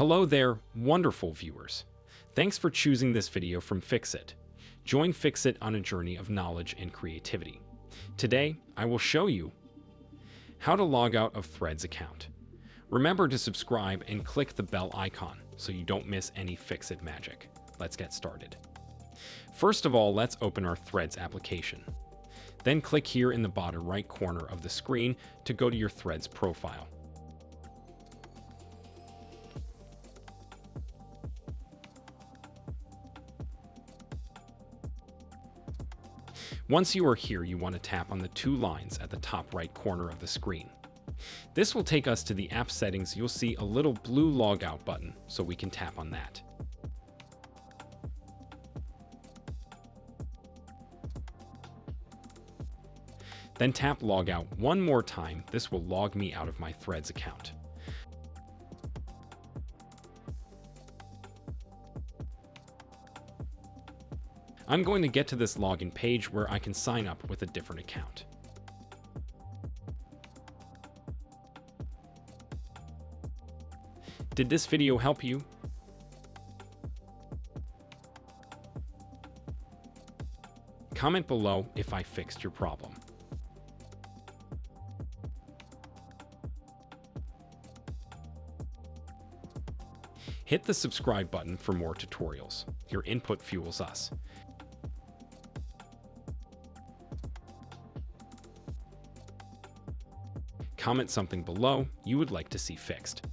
Hello there, wonderful viewers. Thanks for choosing this video from Fixit. Join Fixit on a journey of knowledge and creativity. Today, I will show you how to log out of Threads account. Remember to subscribe and click the bell icon so you don't miss any Fixit magic. Let's get started. First of all, let's open our Threads application. Then click here in the bottom right corner of the screen to go to your Threads profile. Once you are here, you want to tap on the two lines at the top right corner of the screen. This will take us to the app settings. You'll see a little blue Logout button, so we can tap on that. Then tap Logout one more time. This will log me out of my Threads account. I'm going to get to this login page where I can sign up with a different account. Did this video help you? Comment below if I fixed your problem. Hit the subscribe button for more tutorials. Your input fuels us. Comment something below you would like to see fixed.